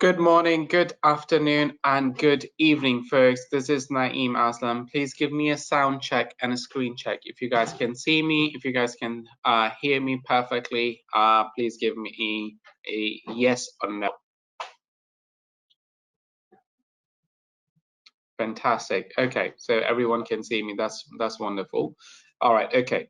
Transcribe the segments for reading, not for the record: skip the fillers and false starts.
Good morning, good afternoon, and good evening, folks. This is Naeem Aslam. Please give me a sound check and a screen check. If you guys can see me, if you guys can hear me perfectly, please give me a yes or no. Fantastic. Okay, so everyone can see me. That's wonderful. All right. Okay.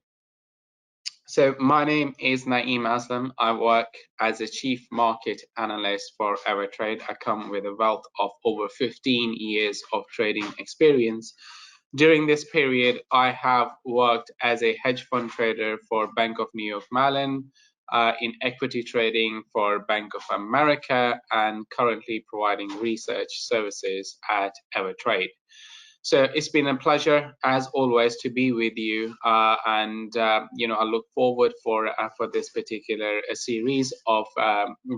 So my name is Naeem Aslam. I work as a chief market analyst for AvaTrade. I come with a wealth of over 15 years of trading experience. During this period, I have worked as a hedge fund trader for Bank of New York Mellon, in equity trading for Bank of America, and currently providing research services at EverProtect. So it's been a pleasure, as always, to be with you, and I look forward for this particular series of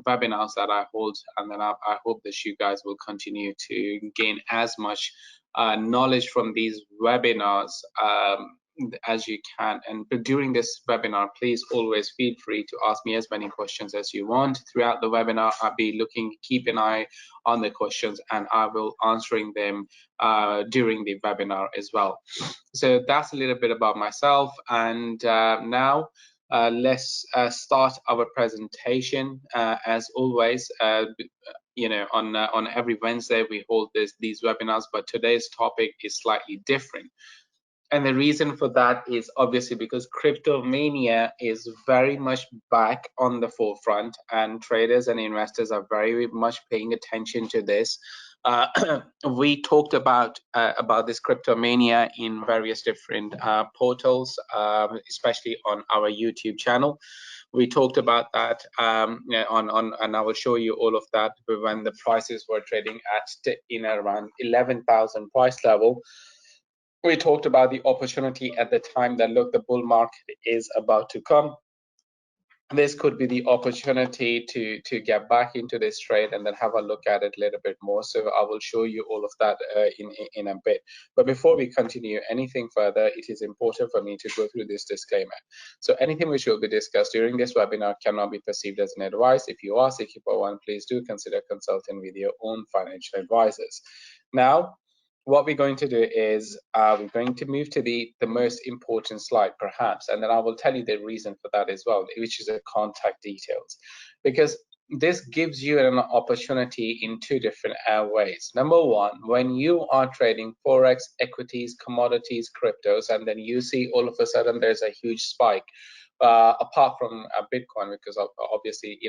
webinars that I hold, and then I hope that you guys will continue to gain as much knowledge from these webinars as you can. And during this webinar, please always feel free to ask me as many questions as you want. Throughout the webinar, I'll be keep an eye on the questions, and I will answering them during the webinar as well. So that's a little bit about myself, and now let's start our presentation. As always, on every Wednesday we hold these webinars, but today's topic is slightly different. And the reason for that is obviously because crypto mania is very much back on the forefront, and traders and investors are very much paying attention to this. We talked about this crypto mania in various different portals, especially on our YouTube channel. We talked about that and I will show you all of that when the prices were trading at in around 11,000 price level. We talked about the opportunity at the time that, look, the bull market is about to come. This could be the opportunity to get back into this trade and then have a look at it a little bit more. So I will show you all of that in a bit. But before we continue anything further, it is important for me to go through this disclaimer. So anything which will be discussed during this webinar cannot be perceived as an advice. If you are seeking for one, please do consider consulting with your own financial advisors. Now, what we're going to do is we're going to move to the most important slide, perhaps, and then I will tell you the reason for that as well, which is the contact details, because this gives you an opportunity in two different ways. Number one, when you are trading forex, equities, commodities, cryptos, and then you see all of a sudden there's a huge spike, apart from Bitcoin, because obviously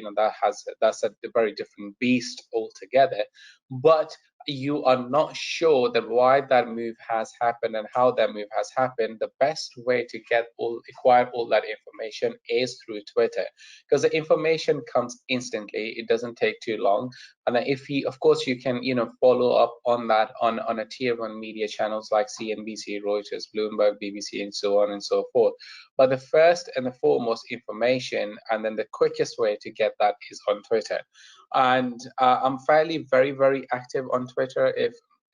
that's a very different beast altogether, but you are not sure that why that move has happened and how that move has happened. The best way to acquire all that information is through Twitter, because the information comes instantly. It doesn't take too long, and if you, of course, you can follow up on that on a tier 1 media channels like CNBC, Reuters, Bloomberg, BBC, and so on and so forth. But the first and the foremost information, and then the quickest way to get that, is on Twitter. And I'm fairly very active on Twitter.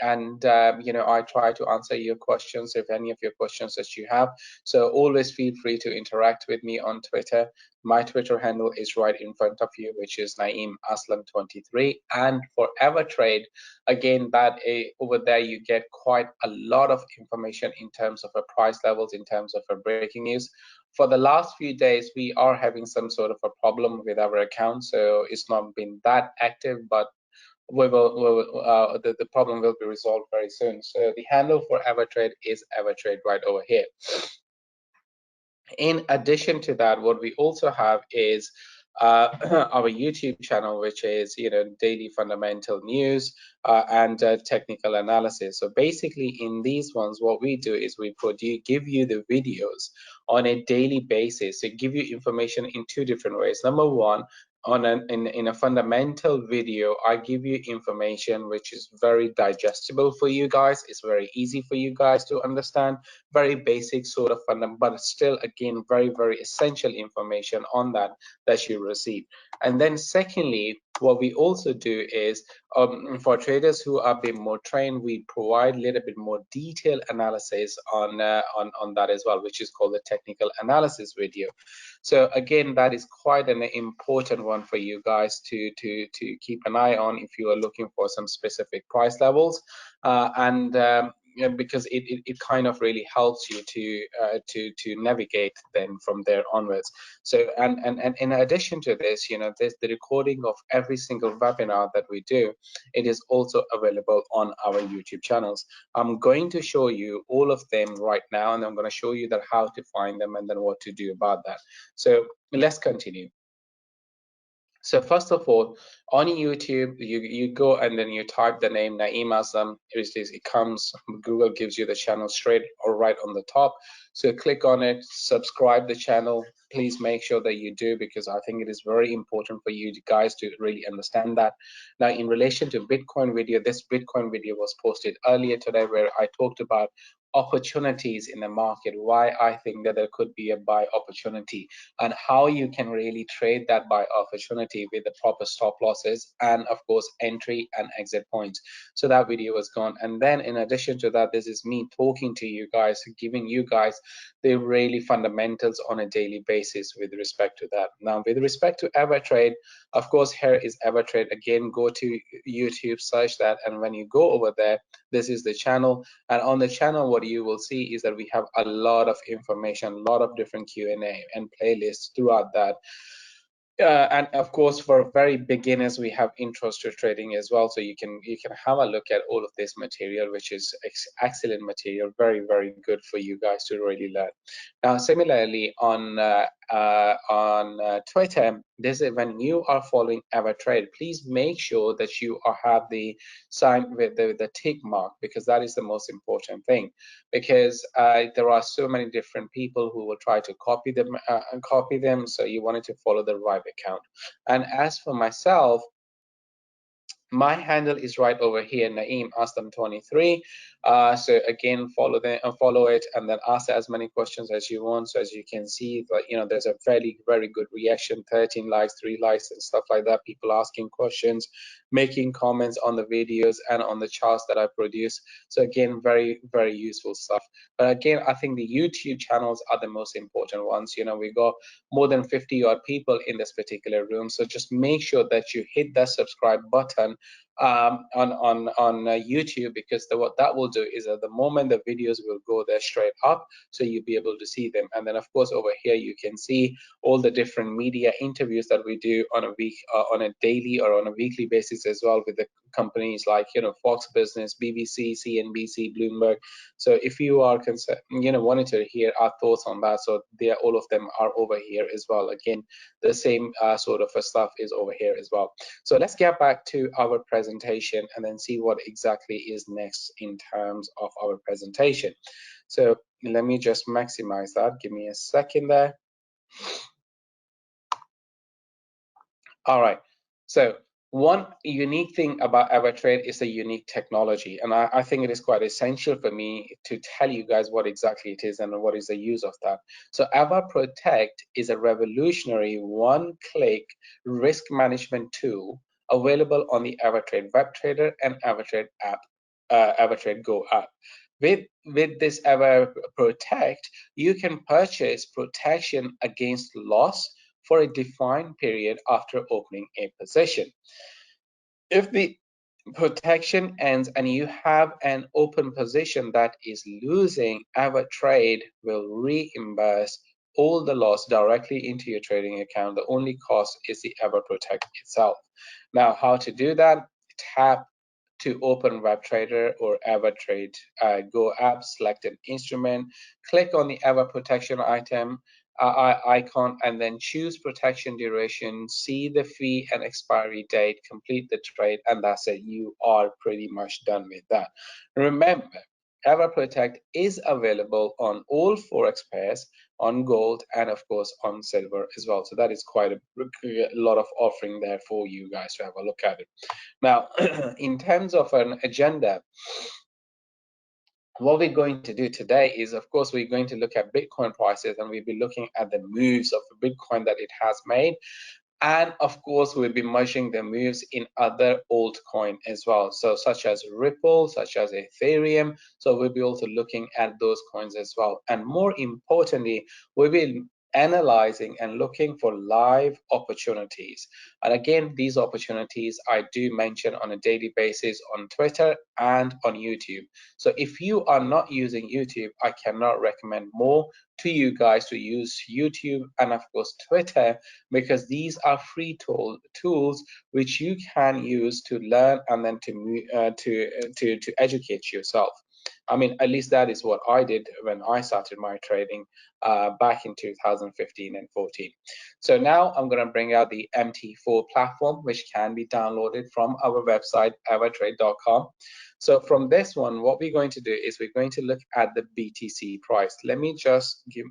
I try to answer your questions, if any of your questions that you have. So always feel free to interact with me on Twitter. My Twitter handle is right in front of you, which is Naeem Aslam 23. And for EverTrade, again, over there you get quite a lot of information in terms of price levels, in terms of breaking news. For the last few days, we are having some sort of a problem with our account, so it's not been that active, but the problem will be resolved very soon. So the handle for EverTrade is EverTrade right over here. In addition to that, what we also have is our YouTube channel, which is daily fundamental news and technical analysis. So basically, in these ones, what we do is we give you the videos on a daily basis. So give you information in two different ways. Number one, in a fundamental video, I give you information which is very digestible for you guys. It's very easy for you guys to understand, very basic sort of but still, again, very essential information on that you receive. And then secondly, what we also do is, for traders who are a bit more trained, we provide a little bit more detailed analysis on that as well, which is called the technical analysis video. So again, that is quite an important one for you guys to keep an eye on if you are looking for some specific price levels, because it kind of really helps you to navigate them from there onwards. So and in addition to this, there's the recording of every single webinar that we do. It is also available on our YouTube channels. I'm going to show you all of them right now, and I'm going to show you that how to find them and then what to do about that. So let's continue. So first of all, on YouTube, you go and then you type the name Naeem Aslam. It comes, Google gives you the channel straight or right on the top. So click on it, subscribe the channel. Please make sure that you do, because I think it is very important for you guys to really understand that. Now, in relation to Bitcoin video, this Bitcoin video was posted earlier today where I talked about opportunities in the market, why I think that there could be a buy opportunity, and how you can really trade that buy opportunity with the proper stop losses and of course entry and exit points. So that video was gone. And then in addition to that, this is me talking to you guys, giving you guys the really fundamentals on a daily basis with respect to that. Now, with respect to EverTrade, of course, here is EverTrade. Again, go to YouTube, search that, and when you go over there, this is the channel. And on the channel, what you will see is that we have a lot of information, a lot of different Q&A and playlists throughout that. And of course, for very beginners, we have intros to trading as well. So you can have a look at all of this material, which is excellent material, very, very good for you guys to really learn. Now, similarly on Twitter, this is when you are following EverTrade, please make sure that you have the sign with the tick mark, because that is the most important thing. Because there are so many different people who will try to copy them, so you wanted to follow the right account. And as for myself, my handle is right over here, Naeem Aslam 23. So again, follow it, and then ask as many questions as you want. So as you can see, there's a very good reaction, 13 likes, 3 likes, and stuff like that. People asking questions, making comments on the videos and on the charts that I produce. So again, very useful stuff. But again, I think the YouTube channels are the most important ones. We got more than 50 odd people in this particular room. So just make sure that you hit that subscribe button on YouTube, because what that will do is at the moment the videos will go there straight up, so you'll be able to see them. And then of course over here you can see all the different media interviews that we do on a daily or on a weekly basis as well, with the companies like Fox Business, BBC, CNBC, Bloomberg. So if you are concerned, wanting to hear our thoughts on that, so all of them are over here as well. Again, the same sort of stuff is over here as well. So let's get back to our presentation and then see what exactly is next in terms of our presentation. So let me just maximize that. Give me a second there. All right. So one unique thing about AvaTrade is the unique technology, and I think it is quite essential for me to tell you guys what exactly it is and what is the use of that. So EverProtect is a revolutionary one-click risk management tool available on the AvaTrade web trader and AvaTrade app, AvaTrade Go app. With this EverProtect, you can purchase protection against loss for a defined period after opening a position. If the protection ends and you have an open position that is losing, EverTrade will reimburse all the loss directly into your trading account. The only cost is the EverProtect itself. Now, how to do that? Tap to open WebTrader or EverTrade Go app, select an instrument, click on the EverProtection item icon, and then choose protection duration, see the fee and expiry date, complete the trade, and that's it. You are pretty much done with that. Remember, EverProtect is available on all forex pairs, on gold, and of course on silver as well. So that is quite a lot of offering there for you guys to have a look at it. Now, in terms of an agenda, what we're going to do today is, of course, we're going to look at Bitcoin prices, and we'll be looking at the moves of Bitcoin that it has made. And of course, we'll be measuring the moves in other altcoin as well. So such as Ripple, such as Ethereum. So we'll be also looking at those coins as well. And more importantly, we'll be analyzing and looking for live opportunities. And again, these opportunities I do mention on a daily basis on Twitter and on YouTube. So if you are not using YouTube, I cannot recommend more to you guys to use YouTube and of course Twitter, because these are free tools which you can use to learn and then to educate yourself. I mean, at least that is what I did when I started my trading back in 2015 and 14. So now I'm going to bring out the MT4 platform, which can be downloaded from our website, AvaTrade.com. So from this one, what we're going to do is we're going to look at the BTC price. Let me just give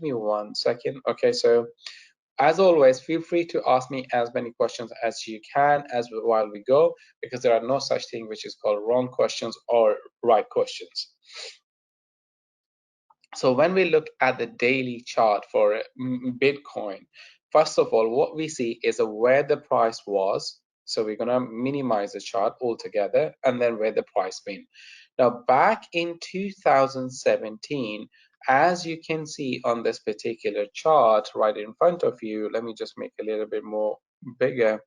me 1 second. Okay, so as always, feel free to ask me as many questions as you can while we go, because there are no such thing which is called wrong questions or right questions. So when we look at the daily chart for Bitcoin, first of all, what we see is where the price was. So we're going to minimize the chart altogether, and then where the price been. Now, back in 2017, as you can see on this particular chart right in front of you, let me just make a little bit more bigger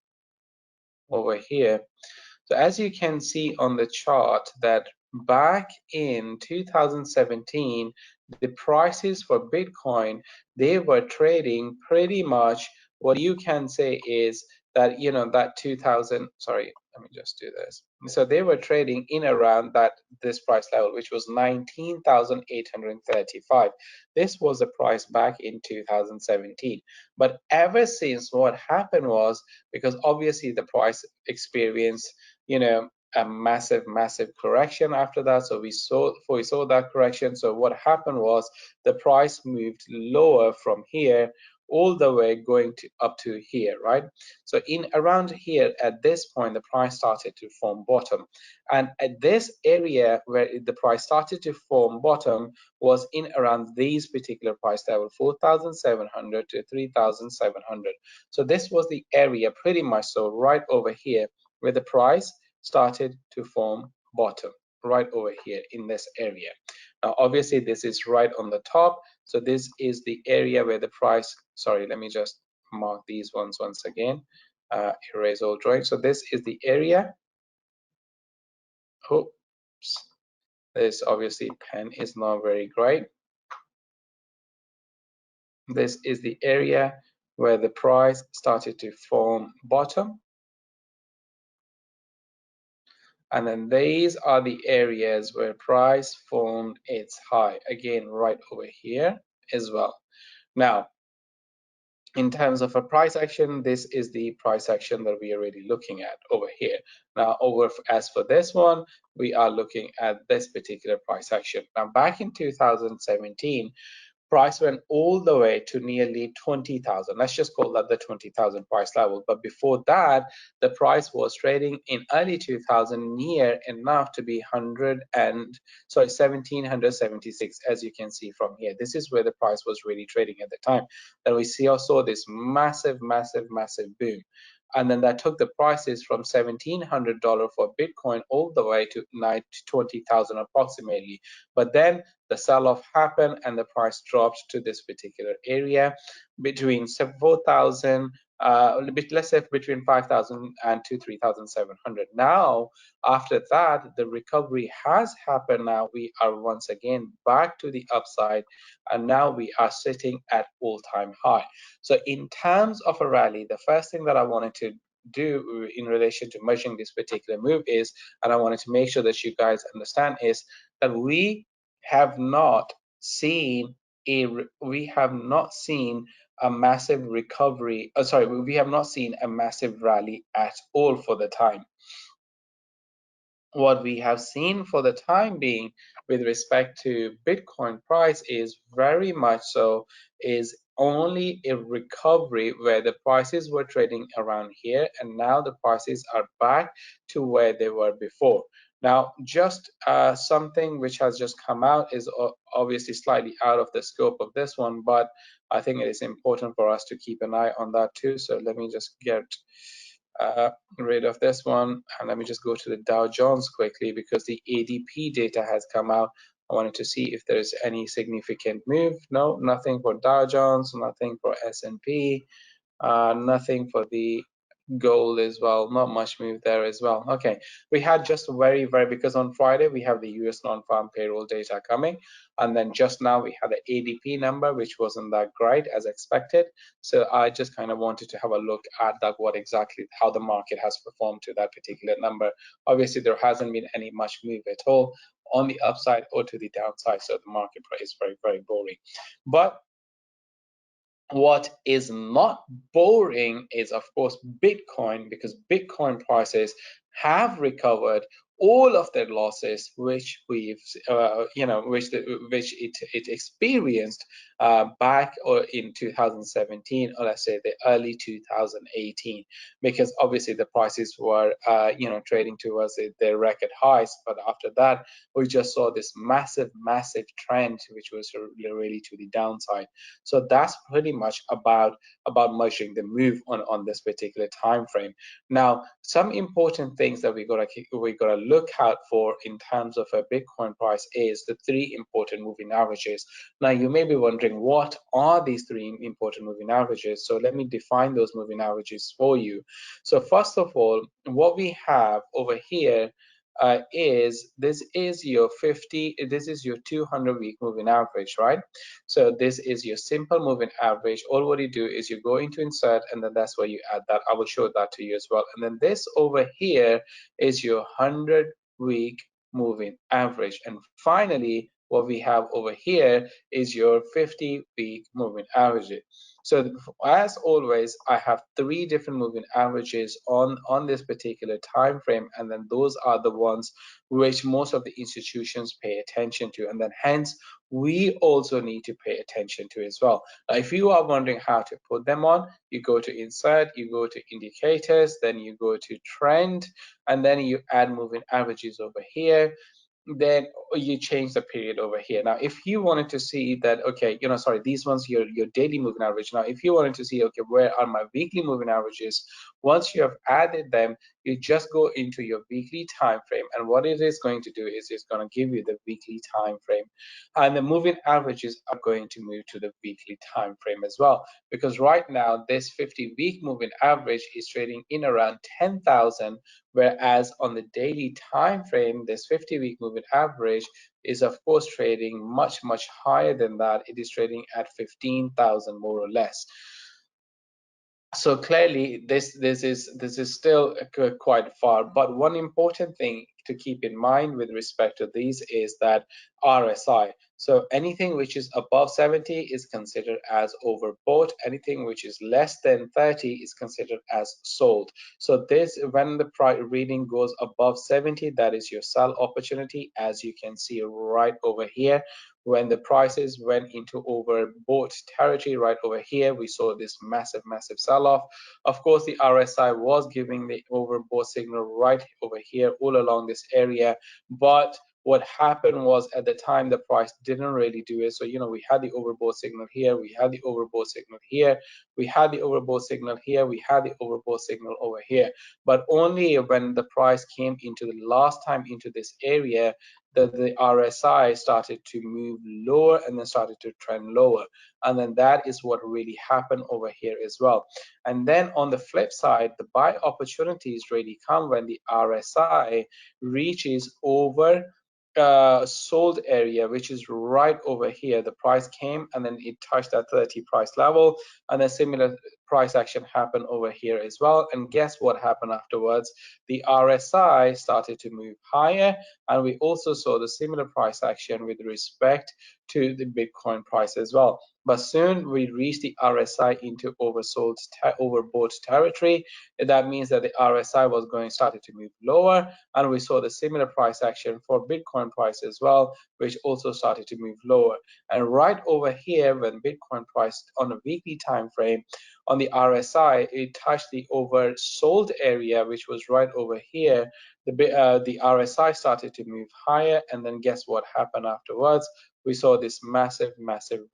over here. So as you can see on the chart that back in 2017, the prices for Bitcoin, they were trading pretty much what you can say is that, you know, that 2000, sorry, let me just do this. So they were trading in around this price level, which was 19,835. This was the price back in 2017. But ever since, what happened was, because obviously the price experienced, you know, a massive correction after that. So we saw that correction. So what happened was the price moved lower from here all the way going to up to here, right? So in around here at this point, the price started to form bottom, and at this area where the price started to form bottom was in around these particular price level, 4,700 to 3,700. So this was the area pretty much, so right over here where the price started to form bottom, right over here in this area. Now obviously this is right on the top, so this is the area where the price, sorry, let me just mark these ones once again, erase all drawings. So this is the area, oops, this obviously pen is not very great. This is the area where the price started to form bottom, and then these are the areas where price formed its high, again right over here as well. Now in terms of a price action, this is the price action that we are really looking at over here. Now as for this one, we are looking at this particular price action. Now back in 2017, price went all the way to nearly 20,000. Let's just call that the 20,000 price level. But before that, the price was trading in early 2000 near enough to be 1776, as you can see from here. This is where the price was really trading at the time. Then we saw this massive boom. And then that took the prices from $1,700 for Bitcoin all the way to 20,000 approximately. But then the sell-off happened and the price dropped to this particular area between 4,000, let's say between 5,000 and to 3,700. Now, after that, the recovery has happened. Now we are once again back to the upside, and now we are sitting at all-time high. So in terms of a rally, the first thing that I wanted to do in relation to measuring this particular move is, and I wanted to make sure that you guys understand, is that we have not seen a massive recovery. We have not seen a massive rally at all for the time. What we have seen for the time being with respect to Bitcoin price is very much so is only a recovery where the prices were trading around here, and now the prices are back to where they were before. Now, just something which has just come out is obviously slightly out of the scope of this one, but I think it is important for us to keep an eye on that too. So let me just get rid of this one, and let me just go to the Dow Jones quickly, because the ADP data has come out. I wanted to see if there's any significant move. No, nothing for Dow Jones, nothing for S&P, nothing for the gold as well, not much move there as well. Okay, we had just very because on Friday we have the US non-farm payroll data coming, and then just now we had the ADP number, which wasn't that great as expected. So I just kind of wanted to have a look at that, what exactly how the market has performed to that particular number. Obviously there hasn't been any much move at all on the upside or to the downside, so the market is very boring. But what is not boring is, of course, Bitcoin, because Bitcoin prices have recovered all of their losses, which we've, which it experienced back or in 2017, or let's say the early 2018, because obviously the prices were, trading towards their record highs. But after that, we just saw this massive trend, which was really to the downside. So that's pretty much about measuring the move on this particular time frame. Now, some important things that we gotta look out for in terms of a Bitcoin price is the three important moving averages. Now, you may be wondering, what are these three important moving averages? So let me define those moving averages for you. So first of all, what we have over here is this is your 200-week moving average, right? So this is your simple moving average. All what you do is you go into insert, and then that's where you add that. I will show that to you as well. And then this over here is your 100-week moving average. And finally, what we have over here is your 50-week moving average. So as always, I have three different moving averages on this particular time frame, and then those are the ones which most of the institutions pay attention to, and then hence we also need to pay attention to as well. Now, if you are wondering how to put them on, you go to insert, you go to indicators, then you go to trend, and then you add moving averages over here. Then you change the period over here. Now, if you wanted to see that, okay, sorry, these ones, your daily moving average. Now, if you wanted to see, okay, where are my weekly moving averages? Once you have added them, you just go into your weekly time frame, and what it is going to do is it's going to give you the weekly time frame, and the moving averages are going to move to the weekly time frame as well, because right now this 50-week moving average is trading in around 10,000, whereas on the daily time frame, this 50-week moving average is of course trading much higher than that. It is trading at 15,000 more or less. So clearly this is still quite far, but one important thing to keep in mind with respect to these is that RSI. So anything which is above 70 is considered as overbought. Anything which is less than 30 is considered as sold. So this, when the price reading goes above 70, that is your sell opportunity, as you can see right over here. When the prices went into overbought territory right over here, we saw this massive sell-off. Of course, the RSI was giving the overbought signal right over here all along this area, but what happened was at the time the price didn't really do it. So we had the overbought signal here, we had the overbought signal here, we had the overbought signal here, we had the overbought signal over here, but only when the price came into the last time into this area, the RSI started to move lower and then started to trend lower, and then that is what really happened over here as well. And then on the flip side, the buy opportunities really come when the RSI reaches over sold area, which is right over here. The price came and then it touched that 30 price level, and then similar price action happened over here as well. And guess what happened afterwards? The RSI started to move higher, and we also saw the similar price action with respect to the Bitcoin price as well. But soon we reach the RSI into overbought territory. That means that the RSI was going started to move lower, and we saw the similar price action for Bitcoin price as well, which also started to move lower. And right over here, when Bitcoin price on a weekly time frame on the RSI, it touched the oversold area, which was right over here. The RSI started to move higher, and then guess what happened afterwards? We saw this massive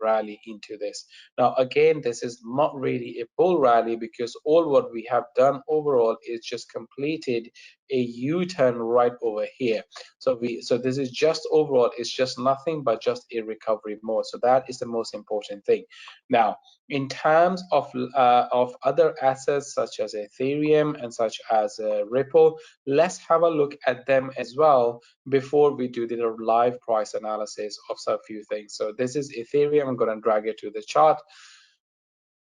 rally into this. Now again, this is not really a bull rally, because all what we have done overall is just completed a U-turn right over here. So this is just overall, it's just nothing but just a recovery mode. So that is the most important thing. Now in terms of other assets such as Ethereum and such as Ripple, let's have a look at them as well before we do the live price analysis of a few things. So this is Ethereum. I'm going to drag it to the chart.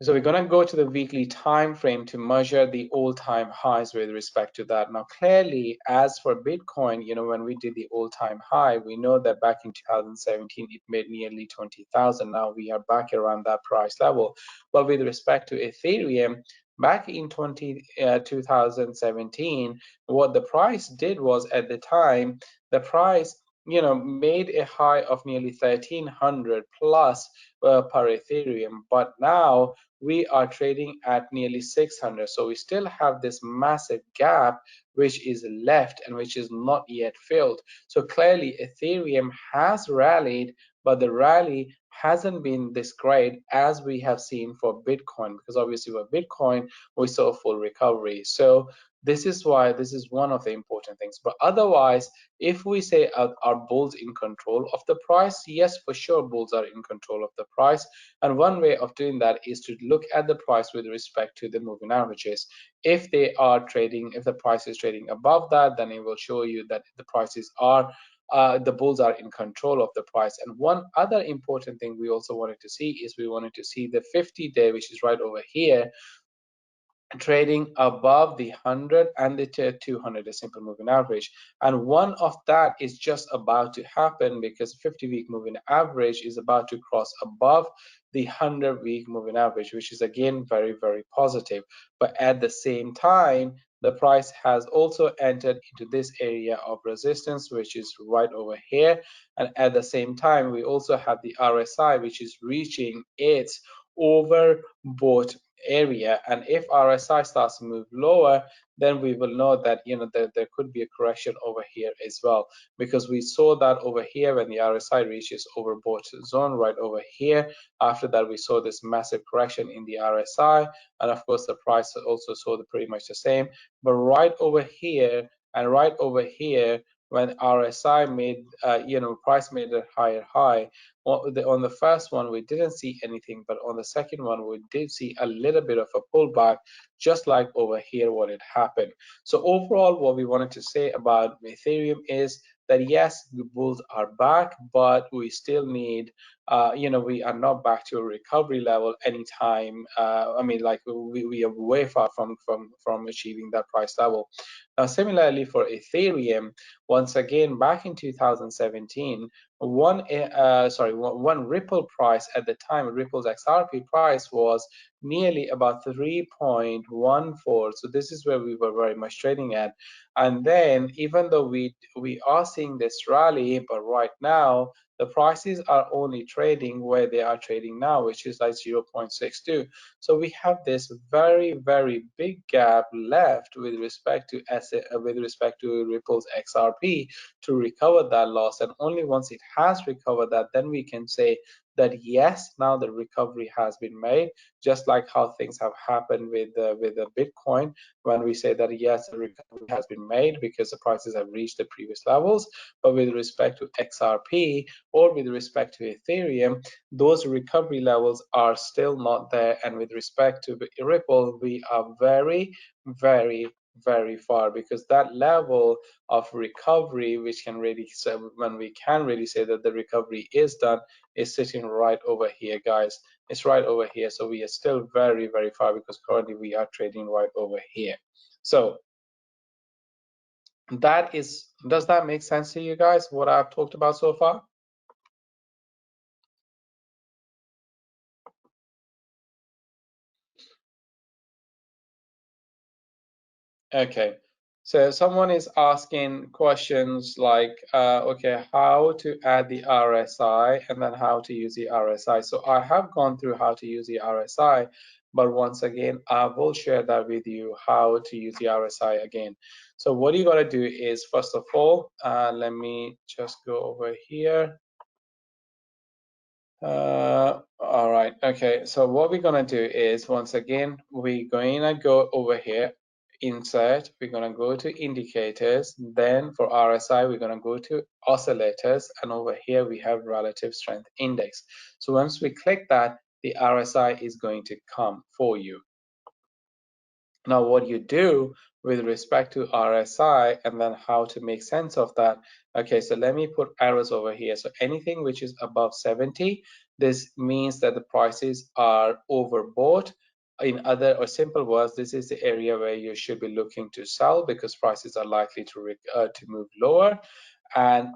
So we're going to go to the weekly time frame to measure the all-time highs with respect to that. Now, clearly, as for Bitcoin, when we did the all-time high, we know that back in 2017, it made nearly 20,000. Now we are back around that price level. But with respect to Ethereum, back in 2017, what the price did was, at the time, the price made a high of nearly 1,300 plus per Ethereum, but now we are trading at nearly 600. So we still have this massive gap which is left and which is not yet filled. So clearly Ethereum has rallied, but the rally hasn't been this great as we have seen for Bitcoin, because obviously with Bitcoin we saw a full recovery. So this is why this is one of the important things. But otherwise, if we say are bulls in control of the price, yes, for sure bulls are in control of the price. And one way of doing that is to look at the price with respect to the moving averages. If they are trading, if the price is trading above that, then it will show you that the prices are the bulls are in control of the price. And one other important thing we also wanted to see is we wanted to see the 50-day, which is right over here, trading above the 100 and the 200, a simple moving average. And one of that is just about to happen, because 50-week moving average is about to cross above the 100-week moving average, which is again very positive. But at the same time, the price has also entered into this area of resistance, which is right over here. And at the same time, we also have the RSI, which is reaching its overbought area. And if RSI starts to move lower, then we will know that there could be a correction over here as well, because we saw that over here when the RSI reaches overbought zone right over here. After that, we saw this massive correction in the RSI, and of course the price also saw pretty much the same. But right over here and right over here, when RSI made price made a higher high, on the first one we didn't see anything, but on the second one we did see a little bit of a pullback, just like over here what had happened. So overall, what we wanted to say about Ethereum is that yes, the bulls are back, but we still need we are not back to a recovery level anytime. I mean, like we are way far from achieving that price level. Now similarly for Ethereum, once again back in 2017, one Ripple price at the time, Ripple's XRP price was nearly about 3.14. So this is where we were very much trading at. And then even though we are seeing this rally, but right now the prices are only trading where they are trading now, which is like 0.62. So we have this very big gap left with respect to Ripple's XRP to recover that loss. And only once it has recovered that, then we can say that yes, now the recovery has been made, just like how things have happened with the Bitcoin, when we say that yes, the recovery has been made because the prices have reached the previous levels. But with respect to XRP or with respect to Ethereum, those recovery levels are still not there. And with respect to Ripple, we are very far, because that level of recovery, which can really say, when we can really say that the recovery is done, is sitting right over here, guys. It's right over here. So we are still very far, because currently we are trading right over here. So does that make sense to you guys, what I've talked about so far? Okay, so someone is asking questions like, okay, how to add the RSI and then how to use the RSI. So I have gone through how to use the RSI, but once again, I will share that with you how to use the RSI again. So what you got to do is, first of all, let me just go over here. All right, okay, so what we're gonna do is, once again, we're gonna go over here, insert, we're gonna go to indicators, then for RSI, we're gonna go to oscillators, and over here we have relative strength index. So once we click that, the RSI is going to come for you. Now, what you do with respect to RSI and then how to make sense of that. Okay, so let me put arrows over here. So anything which is above 70, this means that the prices are overbought. In other or simple words, this is the area where you should be looking to sell because prices are likely to move lower. And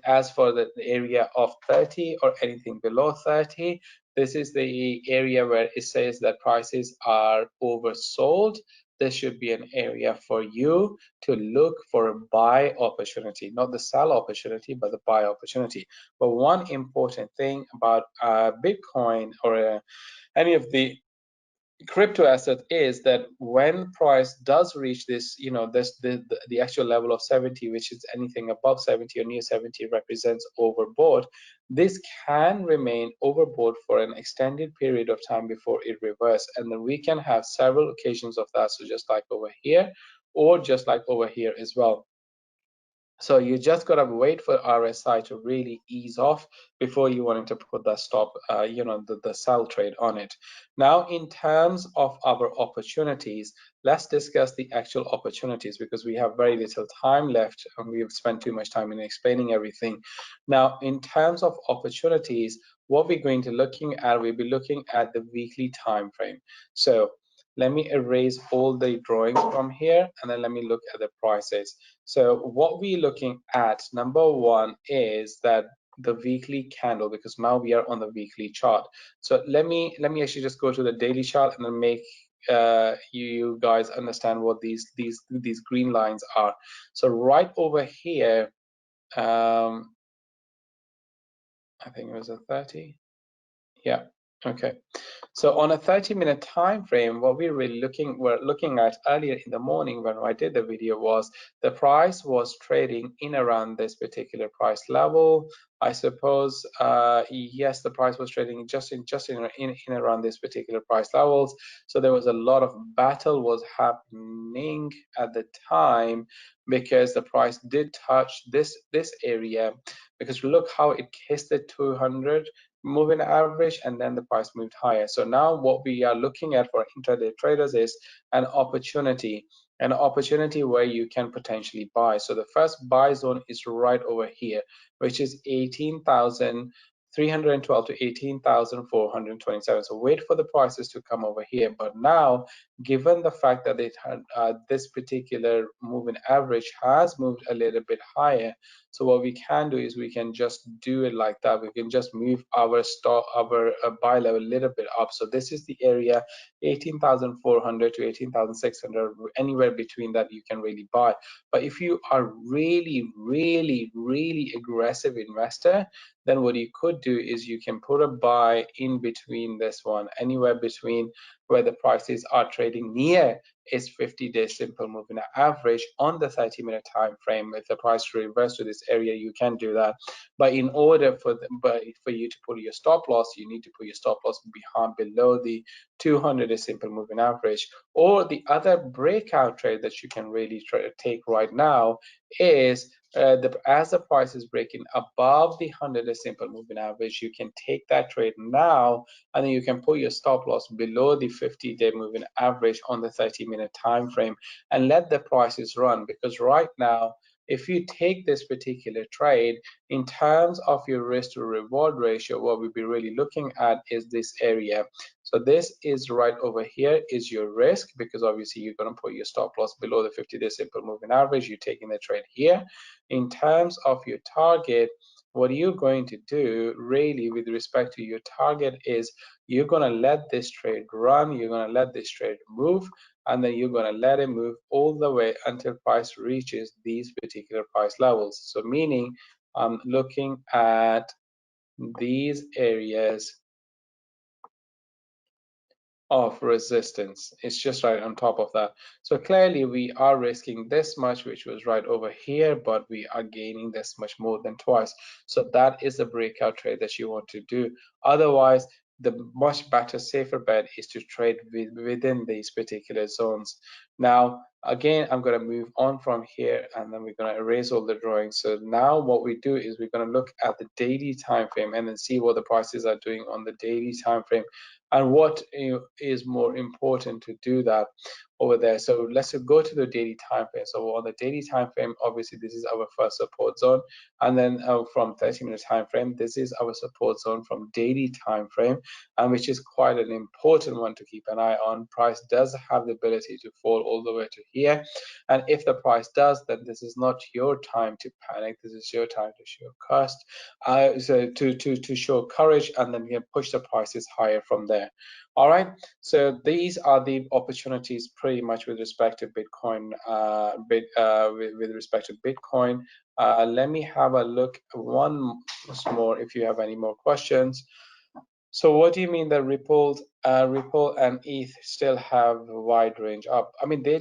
as for the area of 30 or anything below 30, this is the area where it says that prices are oversold. This should be an area for you to look for a buy opportunity, not the sell opportunity, but the buy opportunity. But one important thing about Bitcoin or any of the crypto asset is that when price does reach this, the actual level of 70, which is anything above 70 or near 70, represents overbought. This can remain overbought for an extended period of time before it reverses, and then we can have several occasions of that. So just like over here, or just like over here as well. So you just gotta wait for RSI to really ease off before you wanting to put the stop, the sell trade on it. Now, in terms of our opportunities, let's discuss the actual opportunities because we have very little time left and we have spent too much time in explaining everything. Now, in terms of opportunities, what we're going to looking at, we'll be looking at the weekly time frame. So let me erase all the drawings from here and then let me look at the prices. So what we're looking at, number one, is that the weekly candle, because now we are on the weekly chart. So let me actually just go to the daily chart and then make you guys understand what these green lines are. So right over here, I think it was a 30. Yeah. Okay. So on a 30-minute time frame, what we're looking at earlier in the morning when I did the video was the price was trading in around this particular price level. I suppose yes, the price was trading just in around this particular price levels. So there was a lot of battle was happening at the time because the price did touch this area, because look how it kissed the 200 moving average and then the price moved higher. So now what we are looking at for intraday traders is an opportunity where you can potentially buy. So the first buy zone is right over here, which is 18,312 to 18,427. So wait for the prices to come over here. But now, given the fact that it had, this particular moving average has moved a little bit higher, so what we can do is we can just do it like that. We can just move our buy level a little bit up. So this is the area 18,400 to 18,600, anywhere between that you can really buy. But if you are really, really, really aggressive investor, then what you could do is you can put a buy in between this one, anywhere between where the prices are trading near is 50-day simple moving average on the 30-minute time frame. If the price reverse to this area, you can do that. But in order for you to put your stop loss, you need to put your stop loss below the 200-day simple moving average. Or the other breakout trade that you can really try to take right now is as the price is breaking above the 100-day simple moving average, you can take that trade now, and then you can put your stop loss below the 50-day moving average on the 30-minute time frame and let the prices run. Because right now, if you take this particular trade, in terms of your risk to reward ratio, what we'll be really looking at is this area. So this is right over here is your risk, because obviously you're going to put your stop loss below the 50-day simple moving average. You're taking the trade here. In terms of your target, what you're going to do really with respect to your target is you're going to let this trade run, you're going to let this trade move, and then you're going to let it move all the way until price reaches these particular price levels. So meaning I'm looking at these areas of resistance. It's just right on top of that. So clearly we are risking this much, which was right over here, but we are gaining this much more than twice. So that is the breakout trade that you want to do. Otherwise, the much better, safer bet is to trade within these particular zones. Now, again, I'm going to move on from here, and then we're going to erase all the drawings. So now what we do is we're going to look at the daily time frame and then see what the prices are doing on the daily time frame, and what is more important to do that over there. So let's go to the daily time frame. So on the daily time frame, obviously this is our first support zone, and then from 30-minute time frame, this is our support zone from daily time frame, and which is quite an important one to keep an eye on. Price does have the ability to fall all the way to here, and if the price does, then this is not your time to panic. This is your time to show cost, so to show courage, and then you can push the prices higher from there. All right, so these are the opportunities pretty much with respect to Bitcoin. With respect to Bitcoin, let me have a look once more if you have any more questions. So what do you mean that Ripple and ETH still have a wide range up? I mean, they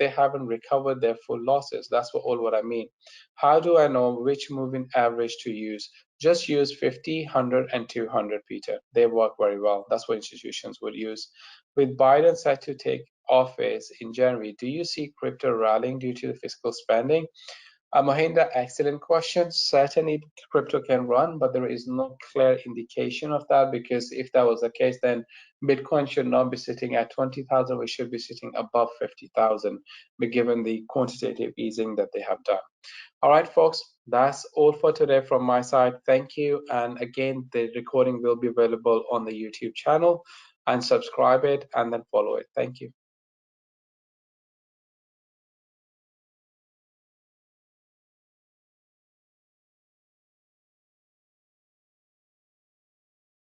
haven't recovered their full losses. That's what I mean. How do I know which moving average to use? Just use 50, 100, and 200, Peter. They work very well. That's what institutions would use. With Biden set to take office in January, do you see crypto rallying due to the fiscal spending? Mahinda, excellent question. Certainly, crypto can run, but there is no clear indication of that, because if that was the case, then Bitcoin should not be sitting at 20,000. We should be sitting above 50,000, given the quantitative easing that they have done. All right, folks, that's all for today from my side. Thank you. And again, the recording will be available on the YouTube channel, and subscribe it and then follow it. Thank you.